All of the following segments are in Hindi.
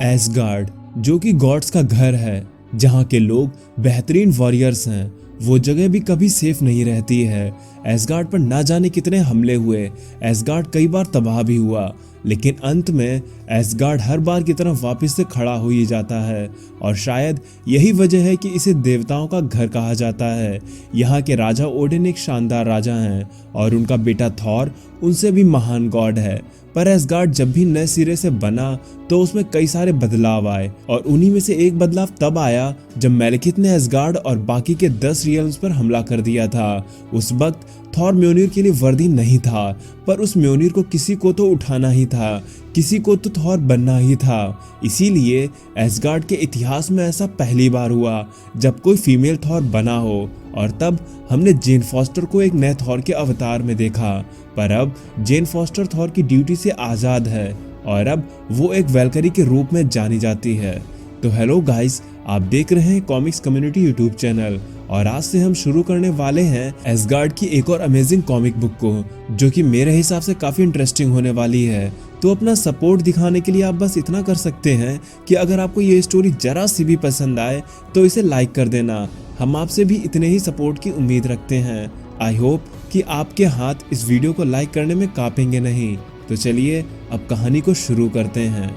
एसगार्ड, जो कि गॉड्स का घर है, जहाँ के लोग बेहतरीन वॉरियर्स हैं, वो जगह भी कभी सेफ नहीं रहती है। एसगार्ड पर ना जाने कितने हमले हुए, एसगार्ड कई बार तबाह भी हुआ, लेकिन अंत में एसगार्ड हर बार की तरह वापस से खड़ा हो ही जाता है। और शायद यही वजह है कि इसे देवताओं का घर कहा जाता है। यहाँ के राजा ओडिन एक शानदार राजा हैं और उनका बेटा थॉर उनसे भी महान गॉड है। पर एसगार्ड जब भी नए सिरे से बना तो उसमें कई सारे बदलाव आए, और उन्हीं में से एक बदलाव तब आया जब मेलिकिथ ने एसगार्ड और बाकी के 10 रियल्म्स पर हमला कर दिया था। उस वक्त थॉर म्योनिर के लिए वर्दी नहीं था, पर उस म्योनिर को किसी को तो उठाना ही था, किसी को तो थॉर बनना ही था। इसीलिए एसगार्ड के इतिहास में ऐसा पहली बार हुआ जब कोई फीमेल थॉर बना हो, और तब हमने जेन फॉस्टर को एक नए थॉर के अवतार में देखा। पर अब जेन फॉस्टर थॉर की ड्यूटी से आज़ाद है और अब वो एक वेलकरी के रूप में जानी जाती है। तो हेलो गाइस, आप देख रहे हैं कॉमिक्स कम्युनिटी यूट्यूब चैनल, और आज से हम शुरू करने वाले हैं एसगार्ड की एक और अमेजिंग कॉमिक बुक को, जो कि मेरे हिसाब से काफ़ी इंटरेस्टिंग होने वाली है। तो अपना सपोर्ट दिखाने के लिए आप बस इतना कर सकते हैं कि अगर आपको ये स्टोरी जरा सी भी पसंद आए तो इसे लाइक कर देना। हम आपसे भी इतने ही सपोर्ट की उम्मीद रखते हैं। आई होप कि आपके हाथ इस वीडियो को लाइक करने में कांपेंगे नहीं। तो चलिए अब कहानी को शुरू करते हैं।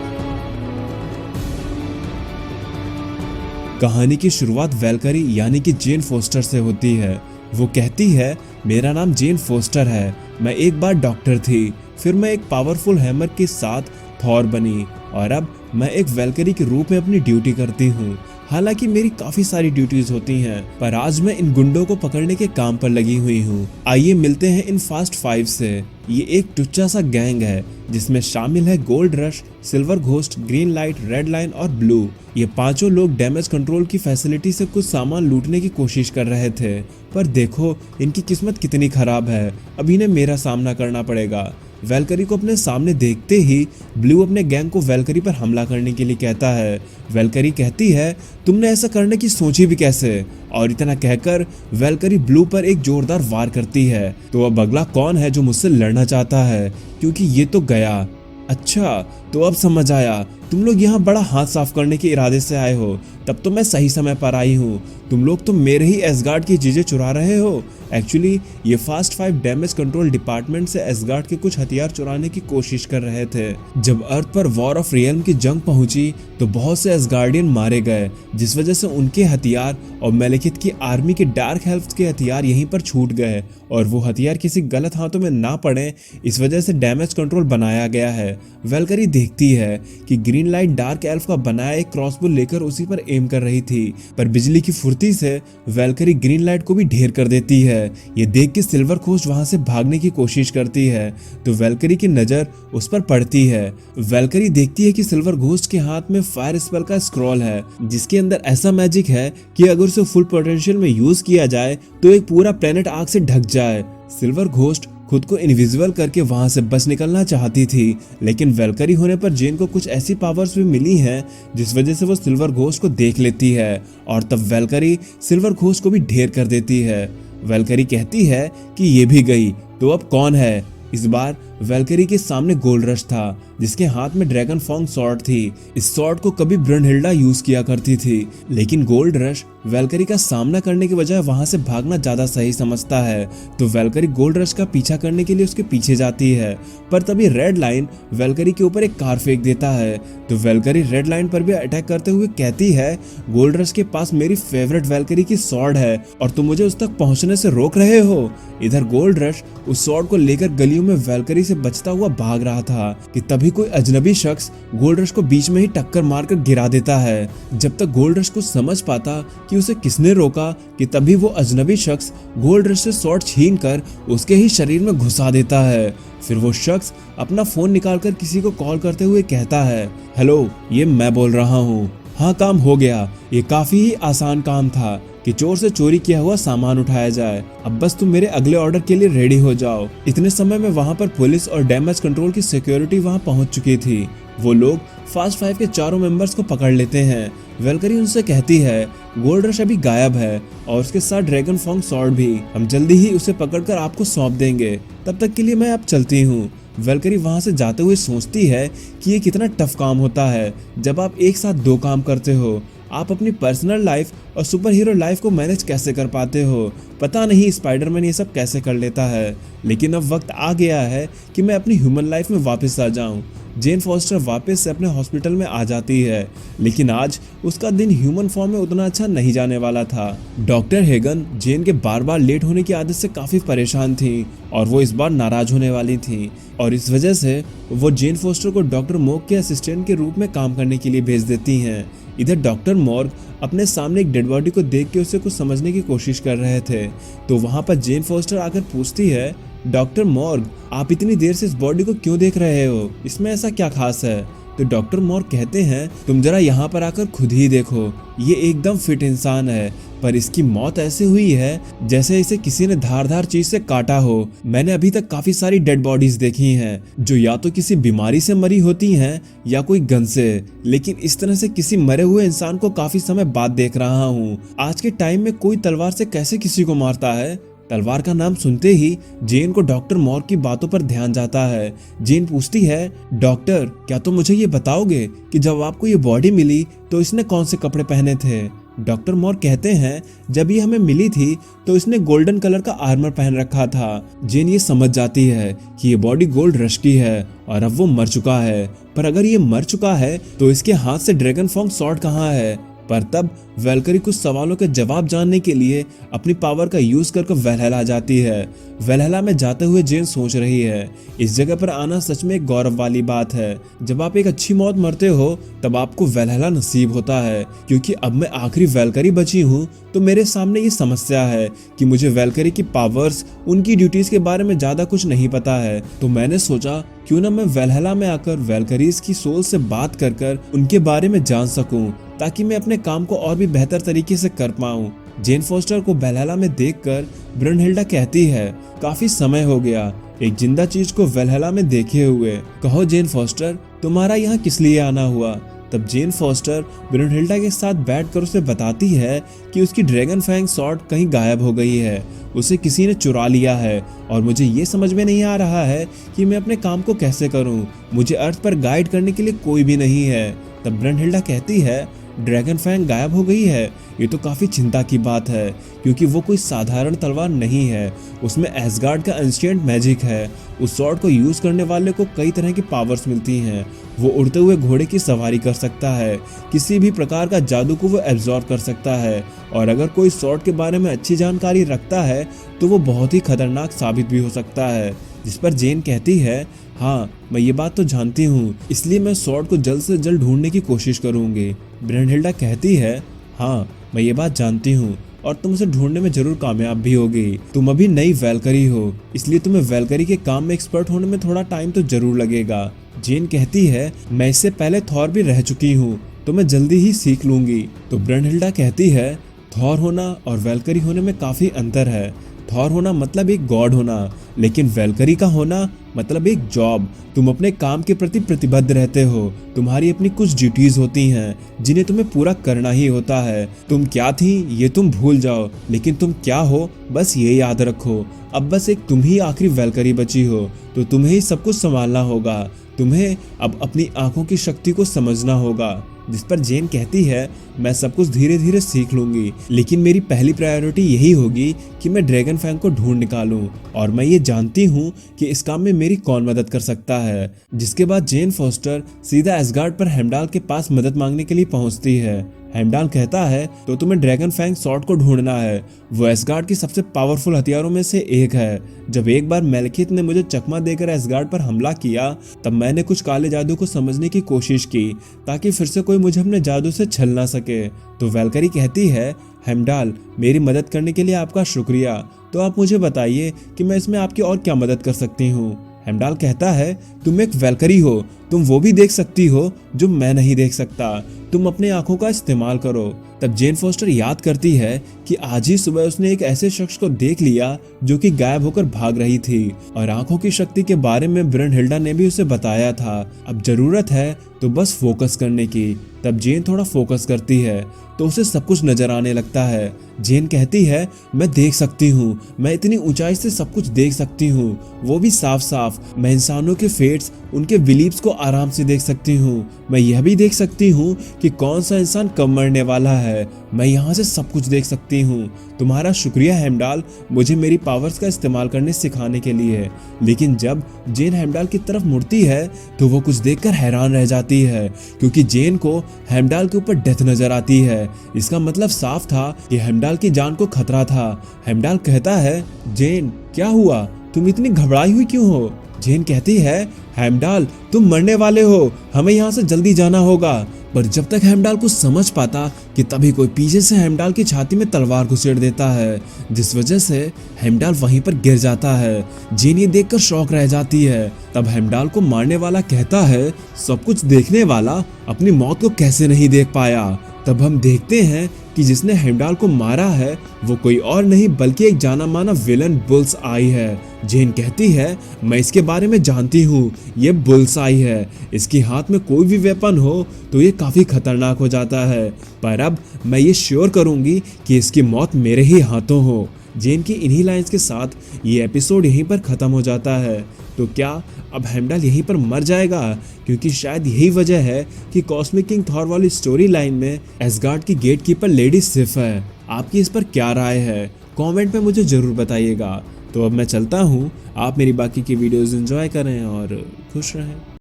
कहानी की शुरुआत वेलकरी यानी कि जेन फोस्टर से होती है। वो कहती है, मेरा नाम जेन फोस्टर है, मैं एक बार डॉक्टर थी, फिर मैं एक पावरफुल हैमर के साथ थॉर बनी, और अब मैं एक वेलकरी के रूप में अपनी ड्यूटी करती हूँ। हालांकि मेरी काफी सारी ड्यूटीज होती हैं, पर आज मैं इन गुंडों को पकड़ने के काम पर लगी हुई हूँ। आइए मिलते हैं इन फास्ट 5 से। ये एक टुच्चा सा गैंग है जिसमें शामिल है gold rush, silver ghost, green light, red line और ब्लू। ये पांचों लोग डैमेज कंट्रोल की फैसिलिटी से कुछ सामान लूटने की कोशिश कर रहे थे, पर देखो इनकी किस्मत कितनी खराब है, अब इन्हें मेरा सामना करना पड़ेगा। वेलकरी को अपने सामने देखते ही ब्लू अपने गैंग को वेलकरी पर हमला करने के लिए कहता है। वेलकरी कहती है, तुमने ऐसा करने की सोची भी कैसे? और इतना कहकर वेलकरी ब्लू पर एक जोरदार वार करती है। तो अब अगला कौन है जो मुझसे लड़ना चाहता है, क्योंकि ये तो गया। अच्छा, तो अब समझ आया, तुम लोग यहाँ बड़ा हाथ साफ करने के इरादे से आए हो। तब तो मैं सही समय पर आई हूँ। तुम लोग तो मेरे ही एसगार्ड की चीजें चुरा रहे हो। एक्चुअली ये फास्ट 5 डैमेज कंट्रोल डिपार्टमेंट से एसगार्ड के कुछ हथियार चुराने की कोशिश कर रहे थे। जब अर्थ पर वॉर ऑफ रियल्म की जंग पहुंची तो बहुत से एसगार्डियन मारे गए, जिस वजह से उनके हथियार और मेलिकिथ की आर्मी के डार्क हेल्फ्स के हथियार यहीं पर छूट गए, और वो हथियार किसी गलत हाथों में ना पड़े, इस वजह से डैमेज कंट्रोल बनाया गया है। वेलकरी देखती है कि ग्रीन लाइट डार्क एल्फ का बनाया एक क्रॉसबो लेकर उसी पर एम कर रही थी, पर बिजली की फुर्ती से वेलकरी ग्रीन लाइट को भी ढेर कर देती है। ये देख के सिल्वर घोस्ट वहां से भागने की कोशिश करती है, तो वेलकरी की नजर उस पर पड़ती है। वेलकरी देखती है कि सिल्वर घोस्ट के हाथ में फायर स्पेल का स्क्रॉल है, जिसके अंदर ऐसा मैजिक है कि अगर उसे फुल पोटेंशियल में यूज किया जाए तो एक पूरा प्लेनेट आग से ढक जाए। सिल्वर घोस्ट खुद को इनविजिबल करके वहां से बच निकलना चाहती थी, लेकिन वेलकरी होने पर जेन को कुछ ऐसी पावर्स भी मिली हैं जिस वजह से वो सिल्वर घोस्ट को देख लेती है, और तब वेलकरी सिल्वर घोस्ट को भी ढेर कर देती है। वेलकरी कहती है कि ये भी गई, तो अब कौन है? इस बार वेलकरी के सामने गोल्ड रश था, जिसके हाथ में ड्रैगन फॉन्ग स्वॉर्ड थी। इस स्वॉर्ड को कभी ब्रनहिल्डा यूज किया करती थी, लेकिन गोल्ड रश वेलकरी का सामना करने के बजाय वहां से भागना ज्यादा सही समझता है, तो वेलकरी गोल्ड रश का पीछा करने के लिए उसके पीछे जाती है। पर तभी रेड लाइन वेलकरी के ऊपर एक कार फेंक देता है, तो वेलकरी रेड लाइन पर भी अटैक करते हुए कहती है, गोल्ड रश के पास मेरी फेवरेट वेलकरी की स्वॉर्ड है और तुम मुझे उस तक पहुंचने से रोक रहे हो। इधर गोल्ड रश उस स्वॉर्ड को लेकर गलियों में वेलकरी से बचता हुआ भाग रहा था कि तभी कोई अजनबी शख्स गोल्ड रश को बीच में ही टक्कर मारकर गिरा देता है। जब तक गोल्ड रश को समझ पाता कि उसे किसने रोका, कि तभी वो अजनबी शख्स गोल्ड रश से स्वॉर्ड छीनकर उसके ही शरीर में घुसा देता है। फिर वो शख्स अपना फोन निकालकर किसी को कॉल करते हुए कहता है, हेलो, ये मैं बोल रहा हूँ। हाँ, काम हो गया। ये काफी ही आसान काम था कि चोर से चोरी किया हुआ सामान उठाया जाए। अब बस तुम मेरे अगले ऑर्डर के लिए रेडी हो जाओ। इतने समय में वहाँ पर पुलिस और डैमेज कंट्रोल की सिक्योरिटी वहाँ पहुँच चुकी थी। वो लोग फास्ट 5 के चारों मेंबर्स को पकड़ लेते हैं। वेलकरी उनसे कहती है, गोल्ड रश अभी गायब है और उसके साथ ड्रैगन फॉन्ग स्वॉर्ड भी। हम जल्दी ही उसे पकड़कर आपको सौंप देंगे। तब तक के लिए मैं अब चलती हूँ। वेलकरी वहां से जाते हुए सोचती है कि ये कितना टफ काम होता है जब आप एक साथ दो काम करते हो। आप अपनी पर्सनल लाइफ और सुपर हीरो लाइफ को मैनेज कैसे कर पाते हो, पता नहीं स्पाइडरमैन ये सब कैसे कर लेता है। लेकिन अब वक्त आ गया है कि मैं अपनी ह्यूमन लाइफ में वापस आ जाऊं। जेन फॉस्टर वापस से अपने हॉस्पिटल में आ जाती है, लेकिन आज उसका दिन ह्यूमन फॉर्म में उतना अच्छा नहीं जाने वाला था। डॉक्टर हेगन जेन के बार बार लेट होने की आदत से काफी परेशान थी और वो इस बार नाराज होने वाली थी, और इस वजह से वो जेन फॉस्टर को डॉक्टर मॉर्ग के असिस्टेंट के रूप में काम करने के लिए भेज देती हैं। इधर डॉक्टर मॉर्ग अपने सामने एक डेड बॉडी को देख के उसे कुछ समझने की कोशिश कर रहे थे, तो वहां पर जेन फॉस्टर आकर पूछती है, डॉक्टर मॉर्ग आप इतनी देर से इस बॉडी को क्यों देख रहे हो, इसमें ऐसा क्या खास है। तो डॉक्टर मॉर्ग कहते हैं, तुम जरा यहाँ पर आकर खुद ही देखो, ये एकदम फिट इंसान है, पर इसकी मौत ऐसे हुई है जैसे इसे किसी ने धारदार चीज से काटा हो। मैंने अभी तक काफी सारी डेड बॉडीज देखी हैं जो या तो किसी बीमारी से मरी होती हैं या कोई गन से, लेकिन इस तरह से किसी मरे हुए इंसान को काफी समय बाद देख रहा हूँ। आज के टाइम में कोई तलवार से कैसे किसी को मारता है। तलवार का नाम सुनते ही जेन को डॉक्टर मॉर्ग की बातों पर ध्यान जाता है। जेन पूछती है, डॉक्टर क्या तुम मुझे ये बताओगे कि जब आपको ये बॉडी मिली तो इसने कौन से कपड़े पहने थे। डॉक्टर मॉर्ग कहते हैं, जब ये हमें मिली थी तो इसने गोल्डन कलर का आर्मर पहन रखा था। जेन ये समझ जाती है कि ये बॉडी गोल्ड रश की है और अब वो मर चुका है, पर अगर ये मर चुका है तो इसके हाथ से ड्रैगन फॉन्ग स्वॉर्ड कहाँ है। पर तब वेलकरी कुछ सवालों के जवाब जानने के लिए अपनी पावर का यूज कर वैलहला जाती है। वैलहला में जाते हुए जेन सोच रही है, इस जगह पर आना सच में एक गौरव वाली बात है। जब आप एक अच्छी मौत मरते हो तब आपको वैलहला नसीब होता है, क्योंकि अब मैं आखिरी वेलकरी बची हूँ तो मेरे सामने ये समस्या है कि मुझे वेलकरी की पावर्स, उनकी ड्यूटीज के बारे में ज्यादा कुछ नहीं पता है। तो मैंने सोचा क्यों ना मैं वैलहला में आकर वेलकरीज की सोल से बात कर उनके बारे में जान सकूं, ताकि मैं अपने काम को और भी बेहतर तरीके से कर पाऊं। जेन फॉस्टर को वैलहला में देखकर ब्रुनहिल्डा कहती है, काफी समय हो गया एक जिंदा चीज को वैलहला में देखे हुए, कहो जेन फॉस्टर तुम्हारा यहाँ किस लिए आना हुआ। तब जेन फॉस्टर ब्रुनहिल्डा के साथ बैठकर उसे बताती है कि उसकी ड्रैगन फैंग स्वॉर्ड कहीं गायब हो गई है, उसे किसी ने चुरा लिया है और मुझे ये समझ में नहीं आ रहा है कि मैं अपने काम को कैसे करूं। मुझे अर्थ पर गाइड करने के लिए कोई भी नहीं है। तब ब्रुनहिल्डा कहती है, ड्रैगन फैंग गायब हो गई है, ये तो काफी चिंता की बात है, क्योंकि वो कोई साधारण तलवार नहीं है, उसमें एसगार्ड का एंशिएंट मैजिक है। उस स्वॉर्ड को यूज करने वाले को कई तरह की पावर्स मिलती हैं। वो उड़ते हुए घोड़े की सवारी कर सकता है, किसी भी प्रकार का जादू को वो एब्जॉर्ब कर सकता है, और अगर कोई स्वॉर्ड के बारे में अच्छी जानकारी रखता है तो वो बहुत ही खतरनाक साबित भी हो सकता है। जिस पर जेन कहती है, हाँ मैं ये बात तो जानती हूँ, इसलिए मैं स्वॉर्ड को जल्द से जल्द ढूंढने की कोशिश करूंगी। ब्रुनहिल्डा कहती है, हाँ मैं ये बात जानती हूँ और तुम उसे ढूंढने में जरूर कामयाब भी होगी। तुम अभी नई वेलकरी हो, इसलिए तुम्हें वेलकरी के काम में एक्सपर्ट होने में थोड़ा टाइम तो जरूर लगेगा। जेन कहती है, मैं इससे पहले थॉर भी रह चुकी हूँ तो मैं जल्दी ही सीख लूंगी। तो ब्रुनहिल्डा कहती है, थॉर होना और वेलकरी होने में काफी अंतर है। थॉर होना मतलब एक गॉड होना, लेकिन वेलकरी का होना मतलब एक जॉब। तुम अपने काम के प्रति प्रतिबद्ध रहते हो, तुम्हारी अपनी कुछ ड्यूटीज होती हैं जिन्हें तुम्हें पूरा करना ही होता है। तुम क्या थी ये तुम भूल जाओ, लेकिन तुम क्या हो बस ये याद रखो। अब बस एक तुम ही आखिरी वेलकरी बची हो, तो तुम्हें ही सब कुछ संभालना होगा। तुम्हें अब अपनी आंखों की शक्ति को समझना होगा। जिस पर जेन कहती है, मैं सब कुछ धीरे धीरे सीख लूंगी, लेकिन मेरी पहली प्रायोरिटी यही होगी कि मैं ड्रैगन फैंग को ढूंढ निकालूं, और मैं ये जानती हूँ कि इस काम में मेरी कौन मदद कर सकता है। जिसके बाद जेन फॉस्टर सीधा एसगार्ड पर हेमडाल के पास मदद मांगने के लिए पहुंचती है। हेमडाल कहता है, तो तुम्हें ड्रैगन फैंग स्वॉर्ड को ढूंढना है, वो एसगार्ड की सबसे पावरफुल हथियारों में से एक है। जब एक बार मेलकिथ ने मुझे चकमा देकर एसगार्ड पर हमला किया, तब मैंने कुछ काले जादू को समझने की कोशिश की ताकि फिर से कोई मुझे अपने जादू से छल ना सके। तो वेलकरी कहती है, हेमडाल मेरी मदद करने के लिए आपका शुक्रिया, तो आप मुझे बताइए कि मैं इसमें आपकी और क्या मदद कर सकती हूँ। हेमडाल कहता है, तुम एक वेलकरी हो, तुम वो भी देख सकती हो जो मैं नहीं देख सकता। तुम अपने आंखों का इस्तेमाल करो। तब जेन फोस्टर याद करती है कि आज ही सुबह उसने एक ऐसे शख्स को देख लिया जो कि गायब होकर भाग रही थी और आंखों की शक्ति के बारे में ब्रनहिल्डा ने भी उसे बताया था। अब जरूरत है तो बस फोकस करने की। तब जेन थोड़ा फोकस करती है तो उसे सब कुछ नजर आने लगता है। जेन कहती है, मैं देख सकती हूँ, मैं इतनी ऊंचाई से सब कुछ देख सकती हूँ, वो भी साफ साफ। मैं इंसानों के फेट्स, उनके बिलीव्स को आराम से देख सकती हूँ। मैं यह भी देख सकती हूँ कि कौन सा इंसान कब मरने वाला है। मैं यहाँ से सब कुछ देख सकती हूँ। तुम्हारा शुक्रिया हेमडाल, मुझे मेरी पावर्स का इस्तेमाल करने सिखाने के लिए। लेकिन जब जेन हेमडाल की तरफ मुड़ती है तो वो कुछ देखकर हैरान रह जाती है, क्योंकि जेन को हेमडाल के ऊपर डेथ नजर आती है। इसका मतलब साफ था कि हेमडाल की जान को खतरा था। हेमडाल कहता है, जेन क्या हुआ, तुम इतनी घबराई हुई क्यों हो? जेन कहती है, हेमडाल तुम मरने वाले हो, हमें यहाँ से जल्दी जाना होगा। पर जब तक हेमडाल कुछ समझ पाता कि तभी कोई पीछे से हेमडाल की छाती में तलवार घुसेड़ देता है, जिस वजह से हेमडाल वहीं पर गिर जाता है। जेन ये देखकर शॉक रह जाती है। तब हेमडाल को मारने वाला कहता है, सब कुछ देखने वाला अपनी मौत को कैसे नहीं देख पाया। तब हम देखते हैं कि जिसने हेमडाल को मारा है वो कोई और नहीं बल्कि एक जाना माना विलन बुल्स आई है। जेन कहती है, मैं इसके बारे में जानती हूँ, ये बुल्स आई है। इसके हाथ में कोई भी वेपन हो तो ये काफी खतरनाक हो जाता है, पर अब मैं ये श्योर करूंगी कि इसकी मौत मेरे ही हाथों हो। जेन की इन्हीं लाइंस के साथ ये एपिसोड यहीं पर खत्म हो जाता है। तो क्या अब हेमडाल यहीं पर मर जाएगा? क्योंकि शायद यही वजह है कि कॉस्मिक किंग थॉर वाली स्टोरी लाइन में एसगार्ड की गेट कीपर लेडी सिफ है। आपकी इस पर क्या राय है? कमेंट में मुझे जरूर बताइएगा। तो अब मैं चलता हूँ, आप मेरी बाकी की वीडियोस एंजॉय करें और खुश रहें।